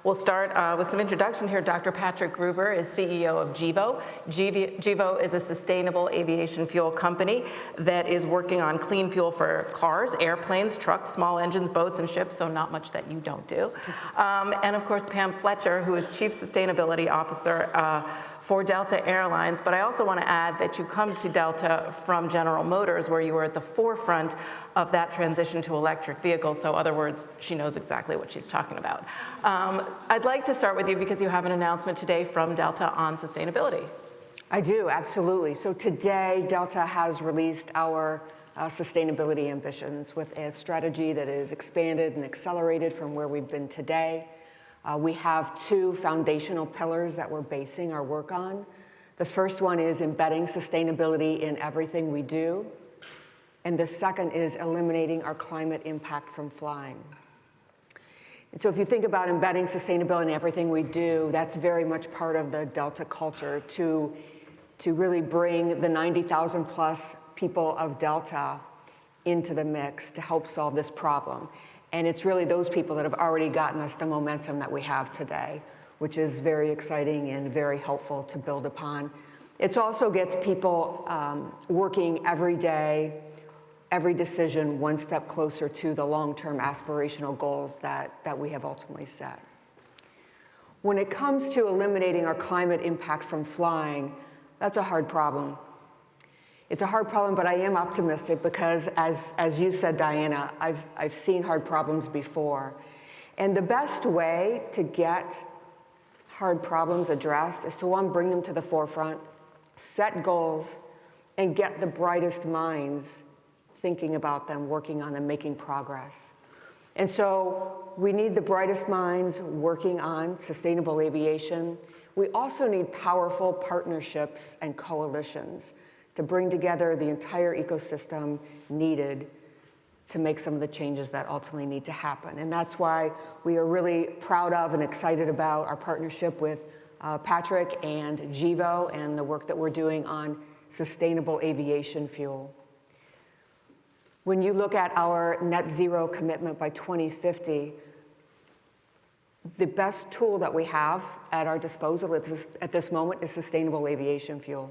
We'll start with some introduction here. Dr. Patrick Gruber is CEO of Gevo. Gevo is a sustainable aviation fuel company that is working on clean fuel for cars, airplanes, trucks, small engines, boats, and ships, so not much that you don't do. And of course, Pam Fletcher, who is Chief Sustainability Officer for Delta Airlines. But I also want to add that you come to Delta from General Motors, where you were at the forefront of that transition to electric vehicles. So in other words, she knows exactly what she's talking about. I'd like to start with you because you have an announcement today from Delta on sustainability. I do, absolutely. So today, Delta has released our sustainability ambitions with a strategy that is expanded and accelerated from where we've been today. We have two foundational pillars that we're basing our work on. The first one is embedding sustainability in everything we do. And the second is eliminating our climate impact from flying. And so if you think about embedding sustainability in everything we do, that's very much part of the Delta culture to really bring the 90,000 plus people of Delta into the mix to help solve this problem. And it's really those people that have already gotten us the momentum that we have today, which is very exciting and very helpful to build upon. It also gets people working every day, every decision one step closer to the long-term aspirational goals that we have ultimately set. When it comes to eliminating our climate impact from flying, that's a hard problem. It's a hard problem, but I am optimistic because, as you said, Diana, I've seen hard problems before. And the best way to get hard problems addressed is to, one, bring them to the forefront, set goals, and get the brightest minds thinking about them, working on them, making progress. And so we need the brightest minds working on sustainable aviation. We also need powerful partnerships and coalitions to bring together the entire ecosystem needed to make some of the changes that ultimately need to happen. And that's why we are really proud of and excited about our partnership with Patrick and Gevo and the work that we're doing on sustainable aviation fuel. When you look at our net zero commitment by 2050, the best tool that we have at our disposal at this moment is sustainable aviation fuel.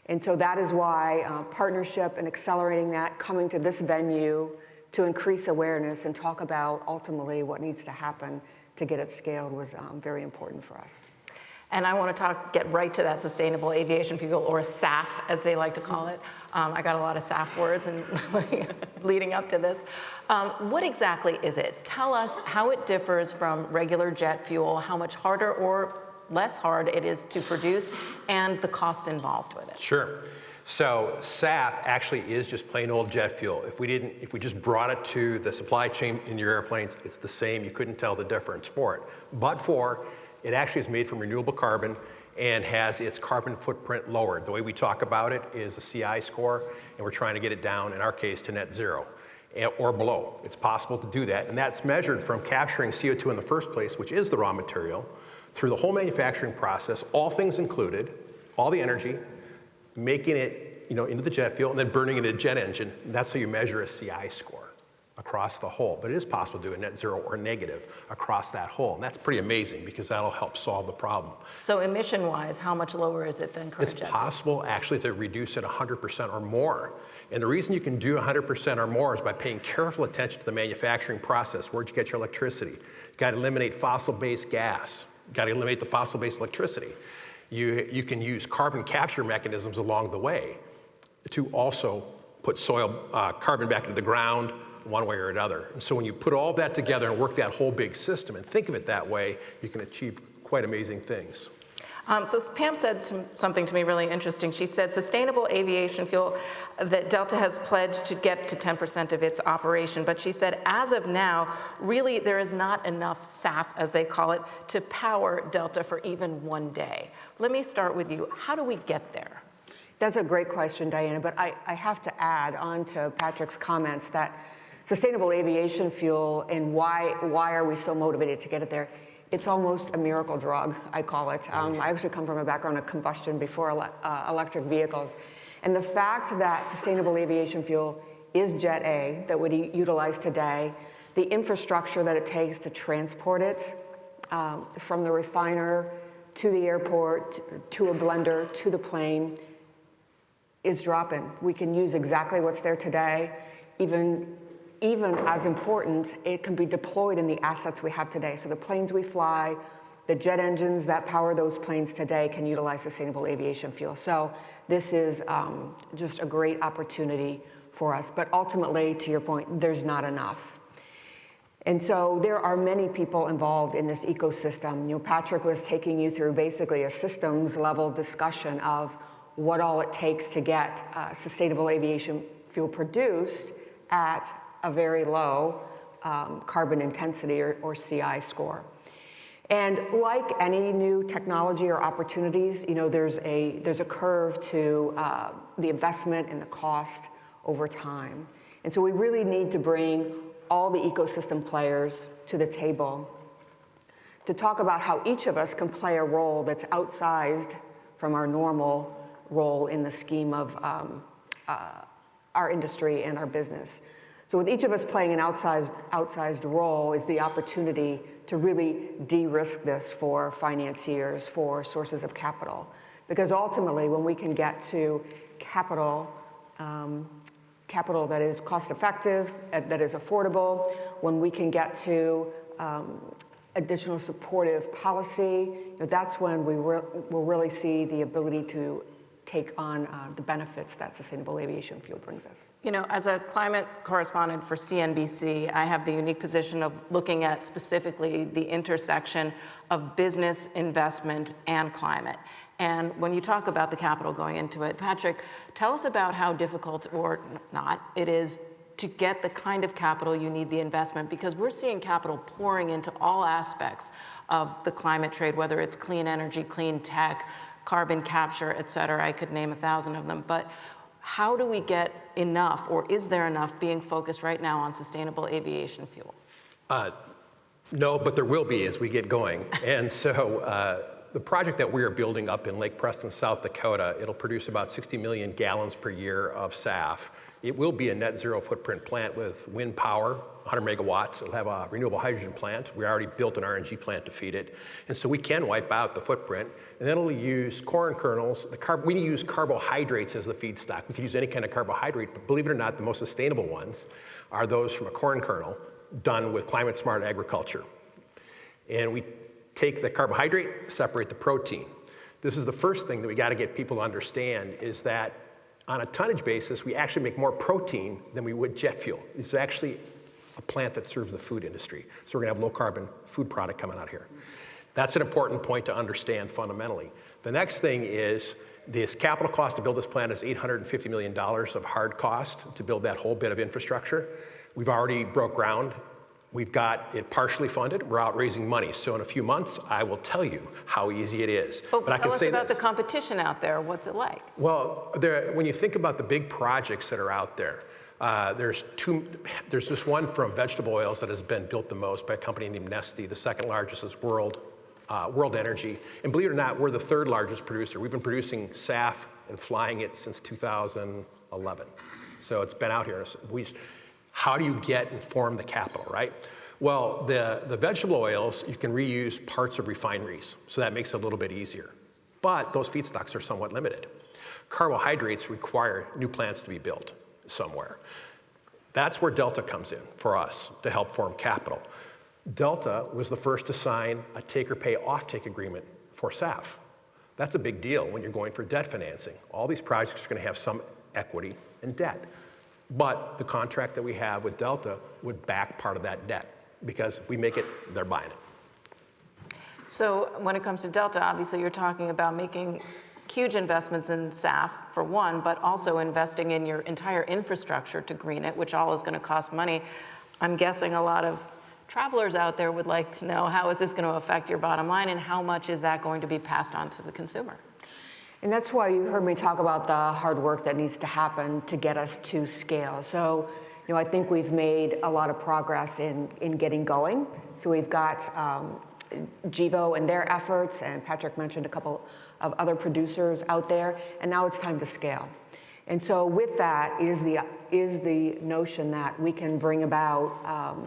And so that is why partnership and accelerating that, coming to this venue to increase awareness and talk about ultimately what needs to happen to get it scaled was very important for us. And I want to get right to that sustainable aviation fuel, or SAF, as they like to call it. I got a lot of SAF words and leading up to this. What exactly is it? Tell us how it differs from regular jet fuel, how much harder or less hard it is to produce, and the cost involved with it. Sure. So SAF actually is just plain old jet fuel. If we just brought it to the supply chain in your airplanes, it's the same. You couldn't tell the difference for it. But it actually is made from renewable carbon and has its carbon footprint lowered. The way we talk about it is a CI score, and we're trying to get it down, in our case, to net zero or below. It's possible to do that, and that's measured from capturing CO2 in the first place, which is the raw material, through the whole manufacturing process, all things included, all the energy, making it into the jet fuel, and then burning it in a jet engine. And that's how you measure a CI score across the whole. But it is possible to do a net zero or negative across that whole. And that's pretty amazing because that'll help solve the problem. So emission-wise, how much lower is it than current jet fuel? It's possible actually to reduce it 100% or more. And the reason you can do 100% or more is by paying careful attention to the manufacturing process. Where'd you get your electricity? You got to eliminate fossil-based gas. You got to eliminate the fossil-based electricity. You can use carbon capture mechanisms along the way to also put carbon back into the ground, one way or another. And so when you put all that together and work that whole big system and think of it that way, you can achieve quite amazing things. So Pam said something to me really interesting. She said sustainable aviation fuel, that Delta has pledged to get to 10% of its operation, but she said as of now, really there is not enough SAF, as they call it, to power Delta for even one day. Let me start with you. How do we get there? That's a great question, Diana, but I have to add on to Patrick's comments that sustainable aviation fuel and why are we so motivated to get it there? It's almost a miracle drug, I call it. I actually come from a background of combustion before electric vehicles. And the fact that sustainable aviation fuel is Jet A that we utilize today, the infrastructure that it takes to transport it from the refiner to the airport, to a blender, to the plane, is dropping. We can use exactly what's there today. Even as important, it can be deployed in the assets we have today. So the planes we fly, the jet engines that power those planes today can utilize sustainable aviation fuel. So this is just a great opportunity for us. But ultimately, to your point, there's not enough. And so there are many people involved in this ecosystem. You know, Patrick was taking you through basically a systems level discussion of what all it takes to get sustainable aviation fuel produced at a very low carbon intensity or CI score. And like any new technology or opportunities, you know, there's a curve to the investment and the cost over time. And so we really need to bring all the ecosystem players to the table to talk about how each of us can play a role that's outsized from our normal role in the scheme of our industry and our business. So with each of us playing an outsized role is the opportunity to really de-risk this for financiers, for sources of capital. Because ultimately, when we can get to capital that is cost effective, that is affordable, when we can get to additional supportive policy, you know, that's when we'll really see the ability to take on the benefits that sustainable aviation fuel brings us. You know, as a climate correspondent for CNBC, I have the unique position of looking at specifically the intersection of business, investment, and climate. And when you talk about the capital going into it, Patrick, tell us about how difficult or not it is to get the kind of capital you need, the investment, because we're seeing capital pouring into all aspects of the climate trade, whether it's clean energy, clean tech, carbon capture, et cetera. I could name 1,000 of them. But how do we get enough, or is there enough being focused right now on sustainable aviation fuel? No, but there will be as we get going. And so the project that we are building up in Lake Preston, South Dakota, it'll produce about 60 million gallons per year of SAF. It will be a net zero footprint plant with wind power, 100 megawatts. It'll have a renewable hydrogen plant. We already built an RNG plant to feed it. And so we can wipe out the footprint. And then it'll use corn kernels. We use carbohydrates as the feedstock. We could use any kind of carbohydrate, but believe it or not, the most sustainable ones are those from a corn kernel done with climate smart agriculture. And we take the carbohydrate, separate the protein. This is the first thing that we got to get people to understand is that on a tonnage basis, we actually make more protein than we would jet fuel. This is actually a plant that serves the food industry. So we're gonna have low carbon food product coming out here. That's an important point to understand fundamentally. The next thing is this capital cost to build this plant is $850 million of hard cost to build that whole bit of infrastructure. We've already broke ground. We've got it partially funded. We're out raising money. So in a few months, I will tell you how easy it is. But I can tell us say about this. the competition out there. What's it like? Well, when you think about the big projects that are out there, there's this one from vegetable oils that has been built the most by a company named Neste. The second largest is World Energy. And believe it or not, we're the third largest producer. We've been producing SAF and flying it since 2011. So it's been out here. How do you get and form the capital, right? Well, the vegetable oils, you can reuse parts of refineries. So that makes it a little bit easier. But those feedstocks are somewhat limited. Carbohydrates require new plants to be built somewhere. That's where Delta comes in for us to help form capital. Delta was the first to sign a take-or-pay offtake agreement for SAF. That's a big deal when you're going for debt financing. All these projects are going to have some equity and debt. But the contract that we have with Delta would back part of that debt because we make it, they're buying it. So when it comes to Delta, obviously you're talking about making huge investments in SAF, for one, but also investing in your entire infrastructure to green it, which all is going to cost money. I'm guessing a lot of travelers out there would like to know, how is this going to affect your bottom line, and how much is that going to be passed on to the consumer? And that's why you heard me talk about the hard work that needs to happen to get us to scale. So, you know, I think we've made a lot of progress in getting going. So we've got Gevo and their efforts, and Patrick mentioned a couple of other producers out there, and now it's time to scale. And so with that is the notion that we can bring about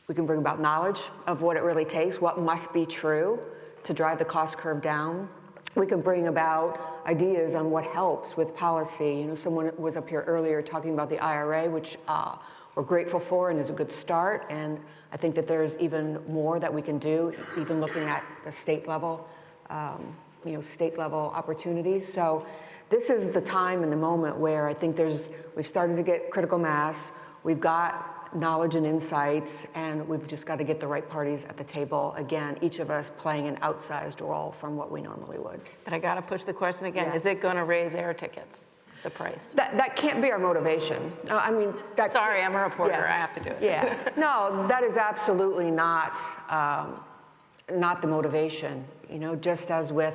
We can bring about knowledge of what it really takes, what must be true to drive the cost curve down. We can bring about ideas on what helps with policy. You know, someone was up here earlier talking about the IRA, which we're grateful for and is a good start. And I think that there's even more that we can do, even looking at the state level, state level opportunities. So this is the time and the moment where I think we've started to get critical mass. We've got knowledge and insights, and we've just got to get the right parties at the table. Again, each of us playing an outsized role from what we normally would. But I got to push the question again. Yeah. Is it going to raise air tickets, the price? That can't be our motivation. I mean, Sorry, I'm a reporter. Yeah. I have to do it. Yeah. No, that is absolutely not the motivation. You know, just as with,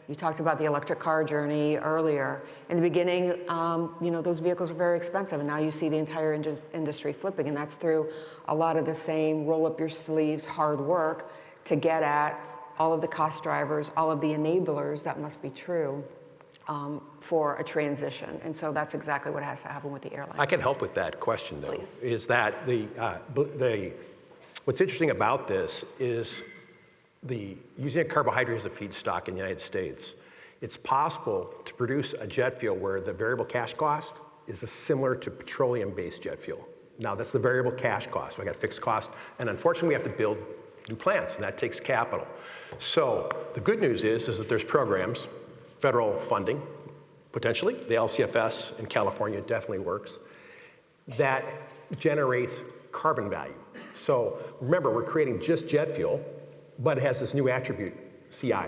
you talked about the electric car journey earlier. In the beginning, those vehicles were very expensive, and now you see the entire industry flipping, and that's through a lot of the same roll-up-your-sleeves hard work to get at all of the cost drivers, all of the enablers that must be true for a transition. And so that's exactly what has to happen with the airline. I can help with that question, though. Please. Is that what's interesting about this is using a carbohydrate as a feedstock in the United States, it's possible to produce a jet fuel where the variable cash cost is similar to petroleum-based jet fuel. Now, that's the variable cash cost. We got fixed cost, and unfortunately, we have to build new plants, and that takes capital. So the good news is that there's programs, federal funding, potentially. The LCFS in California definitely works. That generates carbon value. So remember, we're creating just jet fuel, but it has this new attribute, CI.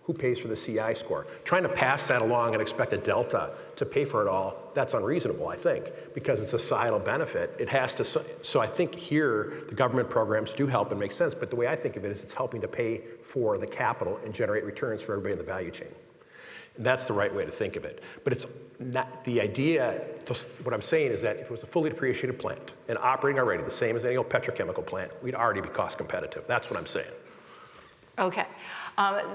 Who pays for the CI score? Trying to pass that along and expect a delta to pay for it all, that's unreasonable, I think, because it's a societal benefit. It has to, so I think here, the government programs do help and make sense, but the way I think of it is it's helping to pay for the capital and generate returns for everybody in the value chain. And that's the right way to think of it. But it's not, the idea, what I'm saying is that if it was a fully depreciated plant and operating already the same as any old petrochemical plant, we'd already be cost competitive. That's what I'm saying. Okay.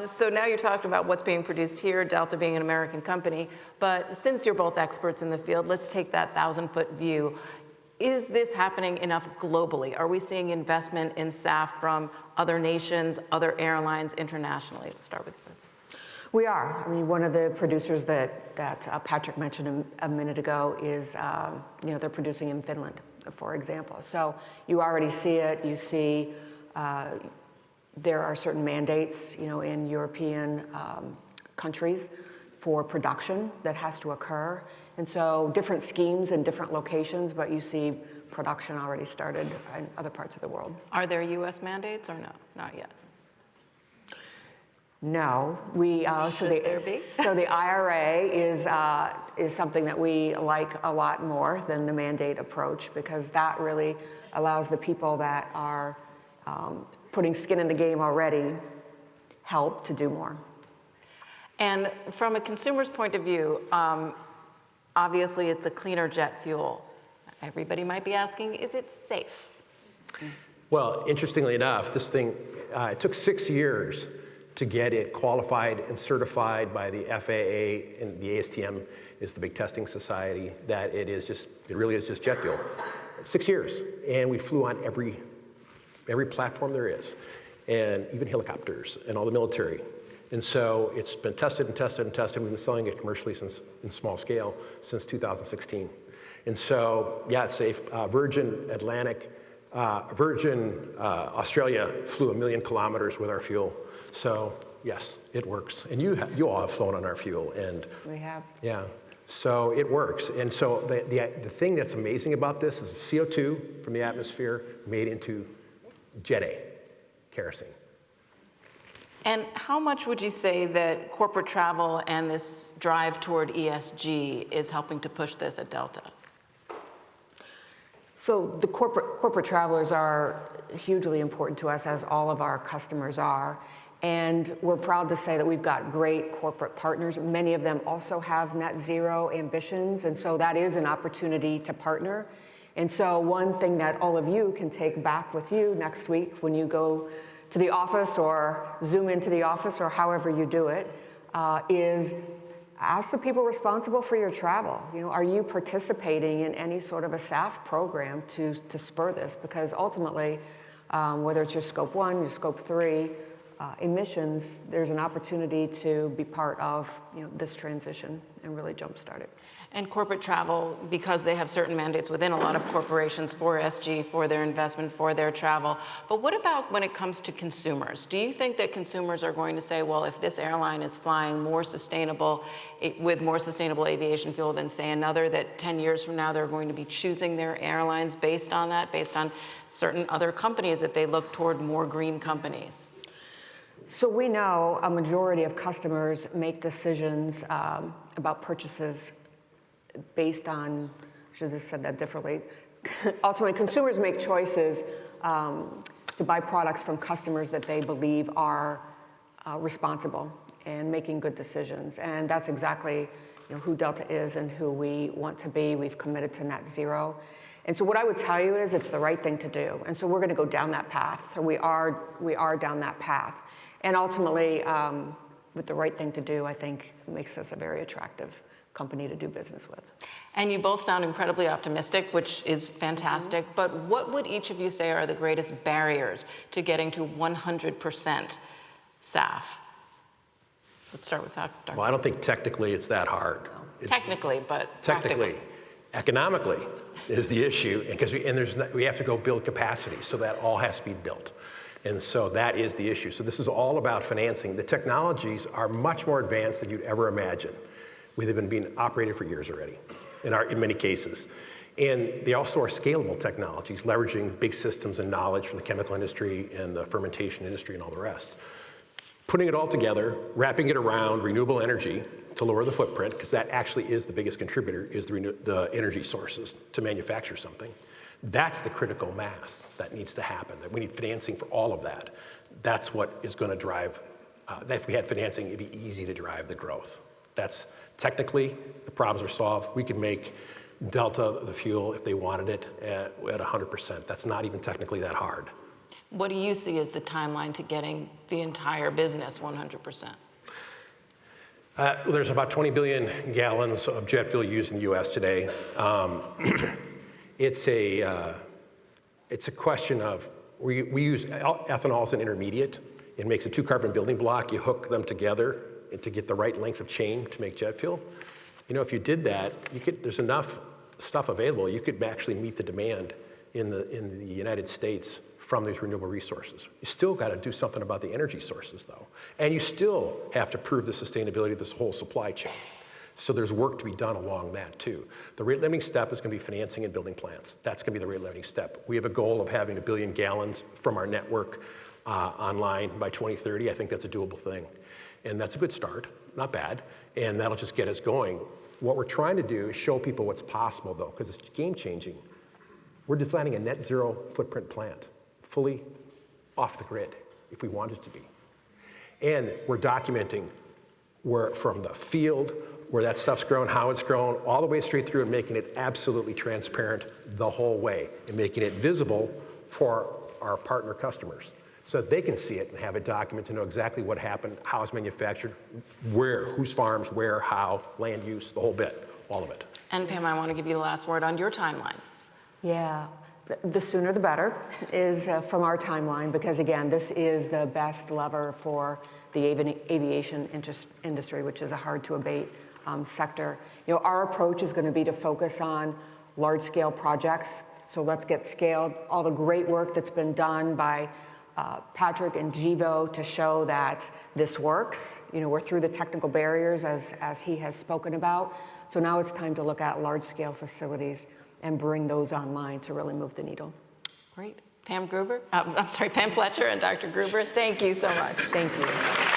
So now you're talking about what's being produced here, Delta being an American company, but since you're both experts in the field, let's take that 1,000-foot view. Is this happening enough globally? Are we seeing investment in SAF from other nations, other airlines internationally? Let's start with you. We are. I mean, one of the producers that Patrick mentioned a minute ago is, they're producing in Finland, for example. So you already see it. You see there are certain mandates, in European countries for production that has to occur. And so different schemes in different locations, but you see production already started in other parts of the world. Are there U.S. mandates or no? Not yet. No, Should there be? So the IRA is something that we like a lot more than the mandate approach, because that really allows the people that are putting skin in the game already help to do more. And from a consumer's point of view, obviously it's a cleaner jet fuel. Everybody might be asking, is it safe? Well, interestingly enough, this thing, it took 6 years to get it qualified and certified by the FAA, and the ASTM is the big testing society, that it really is just jet fuel. 6 years, and we flew on every platform there is, and even helicopters and all the military. And so it's been tested and tested and tested. We've been selling it commercially in small scale since 2016. And so, yeah, it's safe. Virgin Australia flew 1 million kilometers with our fuel. So yes, it works. And you all have flown on our fuel. And We have. yeah, so it works. And so the thing that's amazing about this is CO2 from the atmosphere made into Jet A, kerosene. And how much would you say that corporate travel and this drive toward ESG is helping to push this at Delta? So the corporate travelers are hugely important to us, as all of our customers are. And we're proud to say that we've got great corporate partners. Many of them also have net zero ambitions, and so that is an opportunity to partner. And so one thing that all of you can take back with you next week when you go to the office or Zoom into the office or however you do it, is ask the people responsible for your travel. Are you participating in any sort of a SAF program to spur this? Because ultimately, Whether it's your scope 1, your scope 3 emissions, there's an opportunity to be part of this transition and really jumpstart it. And corporate travel, because they have certain mandates within a lot of corporations for SG, for their investment, for their travel. But what about when it comes to consumers? Do you think that consumers are going to say, well, if this airline is flying more sustainable, with more sustainable aviation fuel than, say, another, that 10 years from now they're going to be choosing their airlines based on that, based on certain other companies, that they look toward more green companies? So we know a majority of customers make decisions about purchases based on, I should have said that differently. Ultimately, consumers make choices to buy products from customers that they believe are responsible and making good decisions. And that's exactly who Delta is and who we want to be. We've committed to net zero. And so what I would tell you is it's the right thing to do. And so we're going to go down that path. We are down that path. And ultimately, with the right thing to do, I think makes us a very attractive company to do business with. And you both sound incredibly optimistic, which is fantastic. Mm-hmm. But what would each of you say are the greatest barriers to getting to 100% SAF? Let's start with Dr. Well, I don't think technically it's that hard. Technically, but technically. Economically is the issue, and we have to go build capacity, so that all has to be built. And so that is the issue. So this is all about financing. The technologies are much more advanced than you'd ever imagine. They've been being operated for years already, in many cases. And they also are scalable technologies, leveraging big systems and knowledge from the chemical industry and the fermentation industry and all the rest. Putting it all together, wrapping it around renewable energy to lower the footprint, because that actually is the biggest contributor, is the energy sources to manufacture something. That's the critical mass that needs to happen, that we need financing for all of that. That's what is going to drive, if we had financing, it'd be easy to drive the growth. That's technically, the problems are solved. We could make Delta the fuel if they wanted it at 100%. That's not even technically that hard. What do you see as the timeline to getting the entire business 100%? There's about 20 billion gallons of jet fuel used in the U.S. today. It's a question of, we use ethanol as an intermediate. It makes a 2-carbon building block. You hook them together to get the right length of chain to make jet fuel. If you did that, there's enough stuff available. You could actually meet the demand in the United States from these renewable resources. You still got to do something about the energy sources, though. And you still have to prove the sustainability of this whole supply chain. So there's work to be done along that, too. The rate limiting step is going to be financing and building plants. That's going to be the rate limiting step. We have a goal of having 1 billion gallons from our network online by 2030. I think that's a doable thing. And that's a good start, not bad. And that'll just get us going. What we're trying to do is show people what's possible, though, because it's game-changing. We're designing a net zero footprint plant, fully off the grid, if we want it to be. And we're documenting from the field, where that stuff's grown, how it's grown, all the way straight through, and making it absolutely transparent the whole way, and making it visible for our partner customers, so that they can see it and have a document to know exactly what happened, how it's manufactured, where, whose farms, where, how, land use, the whole bit, all of it. And Pam, I want to give you the last word on your timeline. Yeah, the sooner the better is from our timeline, because again, this is the best lever for the aviation industry, which is a hard to abate sector. Our approach is going to be to focus on large-scale projects. So let's get scaled. All the great work that's been done by Patrick and Gevo to show that this works. We're through the technical barriers as he has spoken about. So now it's time to look at large-scale facilities and bring those online to really move the needle. Great. Pam Fletcher and Dr. Gruber, thank you so much. Thank you.